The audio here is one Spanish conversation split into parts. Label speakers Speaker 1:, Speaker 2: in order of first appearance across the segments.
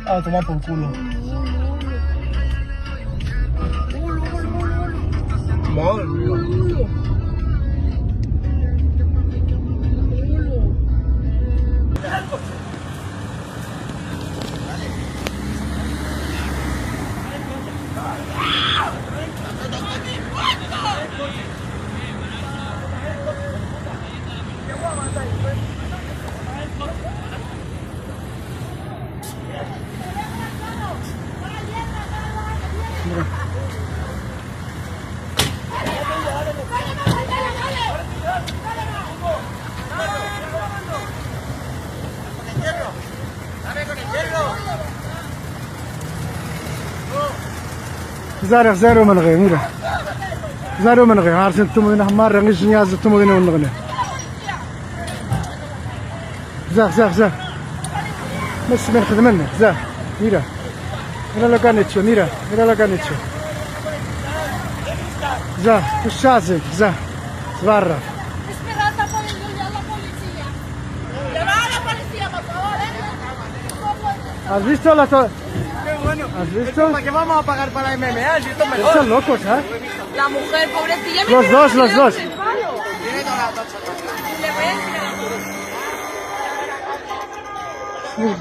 Speaker 1: A tomar por culo. Madre mía. زارو من غير ميرا زارو من غير عارفين انتم هنا حمار رنجش نياز انتم هنا ونغنى زاخ بس من خدمنا زاخ ميرا لا كانتشو ميرا لا كانتشو زاخ الشازم زاخ برا ¿Has visto la ¿Has visto?
Speaker 2: ¿Para qué vamos a pagar para MMA? Si esto es mejor.
Speaker 1: Están locos, ¿eh?
Speaker 3: La mujer, pobrecilla.
Speaker 1: Los dos.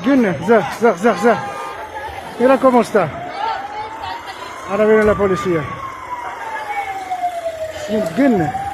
Speaker 1: Gine, zah. Mira cómo está. Ahora viene la policía. Gine.